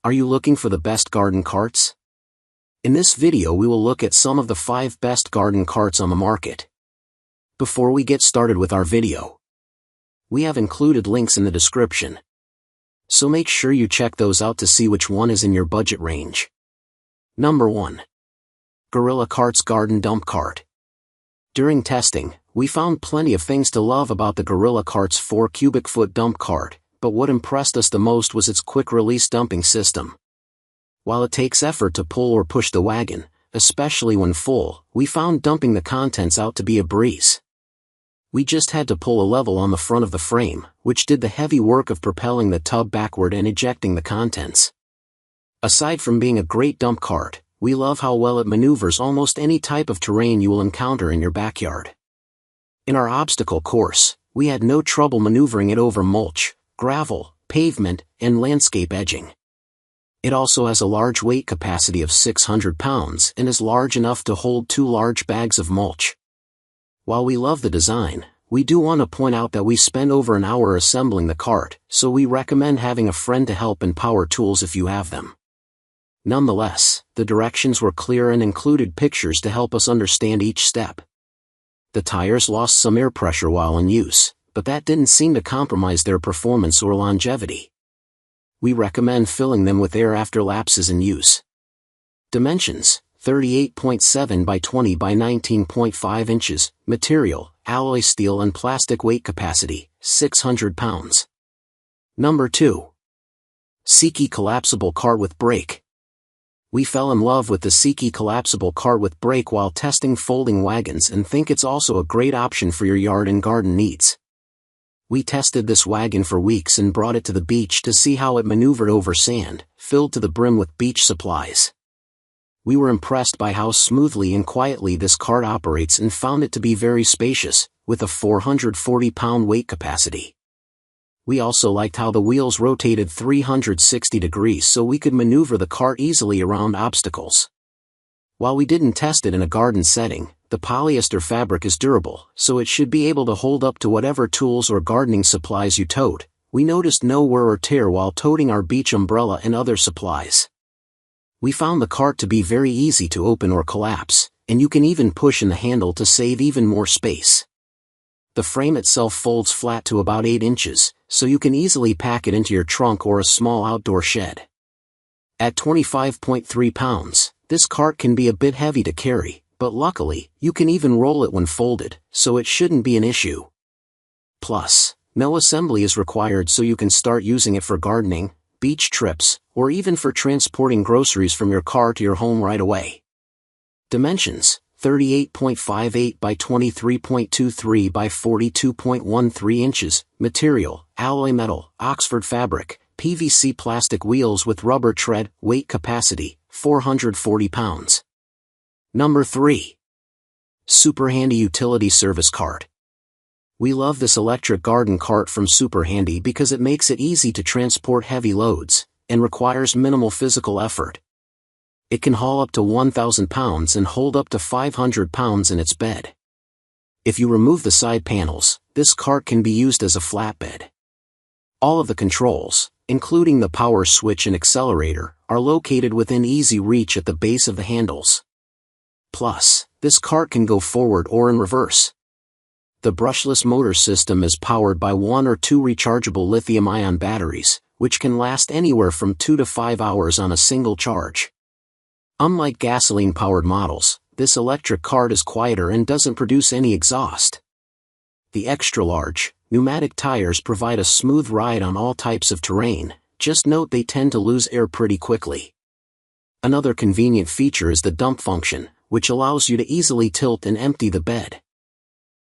Are you looking for the best garden carts? In this video we will look at some of the 5 best garden carts on the market. Before we get started with our video, we have included links in the description, so make sure you check those out to see which one is in your budget range. Number 1. Gorilla Cart's Garden Dump Cart. During testing, we found plenty of things to love about the Gorilla Cart's 4 cubic foot dump cart, but what impressed us the most was its quick-release dumping system. While it takes effort to pull or push the wagon, especially when full, we found dumping the contents out to be a breeze. We just had to pull a level on the front of the frame, which did the heavy work of propelling the tub backward and ejecting the contents. Aside from being a great dump cart, we love how well it maneuvers almost any type of terrain you will encounter in your backyard. In our obstacle course, we had no trouble maneuvering it over mulch, gravel, pavement, and landscape edging. It also has a large weight capacity of 600 pounds and is large enough to hold 2 large bags of mulch. While we love the design, we do want to point out that we spent over an hour assembling the cart, so we recommend having a friend to help and power tools if you have them. Nonetheless, the directions were clear and included pictures to help us understand each step. The tires lost some air pressure while in use, but that didn't seem to compromise their performance or longevity. We recommend filling them with air after lapses in use. Dimensions: 38.7 by 20 by 19.5 inches, material, alloy steel and plastic, weight capacity, 600 pounds. Number 2. Sekey Collapsible Cart with Brake. We fell in love with the Sekey Collapsible Cart with Brake while testing folding wagons and think it's also a great option for your yard and garden needs. We tested this wagon for weeks and brought it to the beach to see how it maneuvered over sand, filled to the brim with beach supplies. We were impressed by how smoothly and quietly this cart operates and found it to be very spacious, with a 440-pound weight capacity. We also liked how the wheels rotated 360 degrees so we could maneuver the cart easily around obstacles. While we didn't test it in a garden setting, the polyester fabric is durable, so it should be able to hold up to whatever tools or gardening supplies you towed. We noticed no wear or tear while toting our beach umbrella and other supplies. We found the cart to be very easy to open or collapse, and you can even push in the handle to save even more space. The frame itself folds flat to about 8 inches, so you can easily pack it into your trunk or a small outdoor shed. At 25.3 pounds, this cart can be a bit heavy to carry, but luckily, you can even roll it when folded, so it shouldn't be an issue. Plus, no assembly is required, so you can start using it for gardening, beach trips, or even for transporting groceries from your car to your home right away. Dimensions: 38.58 by 23.23 by 42.13 inches, material, alloy metal, Oxford fabric, PVC plastic, wheels with rubber tread, weight capacity, 440 pounds. Number 3. SuperHandy Utility Service Cart. We love this electric garden cart from SuperHandy because it makes it easy to transport heavy loads, and requires minimal physical effort. It can haul up to 1,000 pounds and hold up to 500 pounds in its bed. If you remove the side panels, this cart can be used as a flatbed. All of the controls, including the power switch and accelerator, are located within easy reach at the base of the handles. Plus, this cart can go forward or in reverse. The brushless motor system is powered by 1 or 2 rechargeable lithium-ion batteries, which can last anywhere from 2 to 5 hours on a single charge. Unlike gasoline-powered models, this electric cart is quieter and doesn't produce any exhaust. The extra-large, pneumatic tires provide a smooth ride on all types of terrain. Just note they tend to lose air pretty quickly. Another convenient feature is the dump function, which allows you to easily tilt and empty the bed.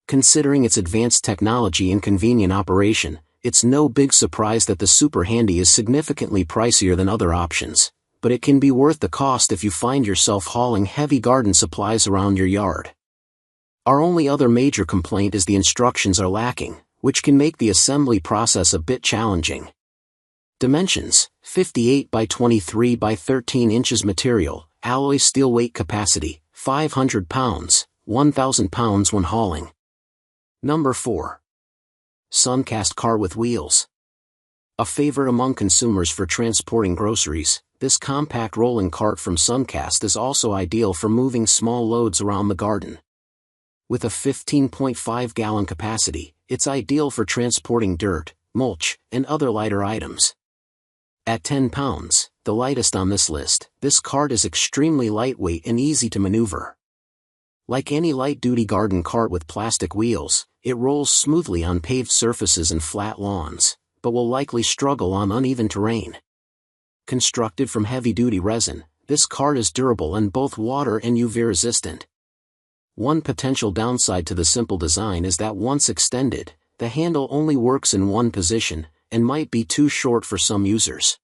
Considering its advanced technology and convenient operation, it's no big surprise that the SuperHandy is significantly pricier than other options, but it can be worth the cost if you find yourself hauling heavy garden supplies around your yard. Our only other major complaint is the instructions are lacking, which can make the assembly process a bit challenging. Dimensions: 58 by 23 by 13 inches, material, alloy steel, weight capacity, 500 pounds, 1,000 pounds when hauling. Number 4. Suncast Cart with Wheels. A favorite among consumers for transporting groceries, this compact rolling cart from Suncast is also ideal for moving small loads around the garden. With a 15.5-gallon capacity, it's ideal for transporting dirt, mulch, and other lighter items. At 10 pounds, the lightest on this list, this cart is extremely lightweight and easy to maneuver. Like any light-duty garden cart with plastic wheels, it rolls smoothly on paved surfaces and flat lawns, but will likely struggle on uneven terrain. Constructed from heavy-duty resin, this cart is durable and both water and UV resistant. One potential downside to the simple design is that once extended, the handle only works in one position, and might be too short for some users.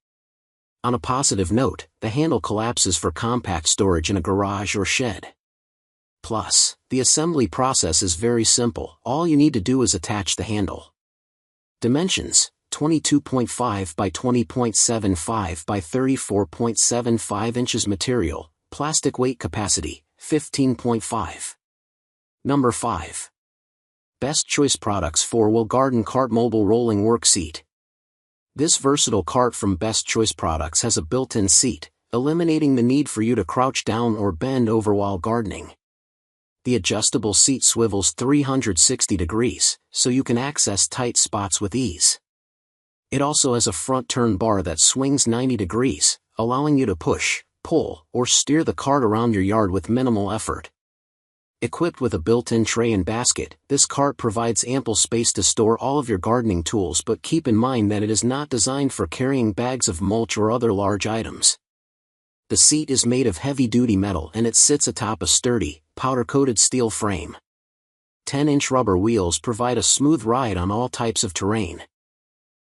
On a positive note, the handle collapses for compact storage in a garage or shed. Plus, the assembly process is very simple. All you need to do is attach the handle. Dimensions: 22.5 by 20.75 by 34.75 inches. Material: plastic. Weight capacity: 15.5. Number 5. Best Choice Products 4-Wheel Garden Cart Mobile Rolling Work Seat. This versatile cart from Best Choice Products has a built-in seat, eliminating the need for you to crouch down or bend over while gardening. The adjustable seat swivels 360 degrees, so you can access tight spots with ease. It also has a front turn bar that swings 90 degrees, allowing you to push, pull, or steer the cart around your yard with minimal effort. Equipped with a built-in tray and basket, this cart provides ample space to store all of your gardening tools, but keep in mind that it is not designed for carrying bags of mulch or other large items. The seat is made of heavy-duty metal and it sits atop a sturdy, powder-coated steel frame. 10-inch rubber wheels provide a smooth ride on all types of terrain.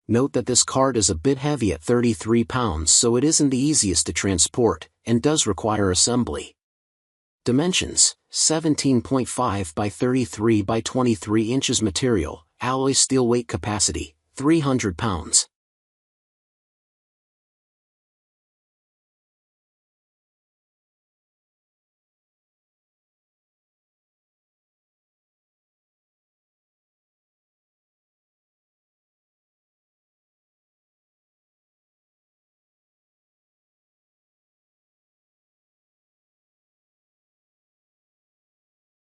Note that this cart is a bit heavy at 33 pounds, so it isn't the easiest to transport, and does require assembly. Dimensions: 17.5 by 33 by 23 inches. Material: alloy steel. Weight capacity: 300 pounds.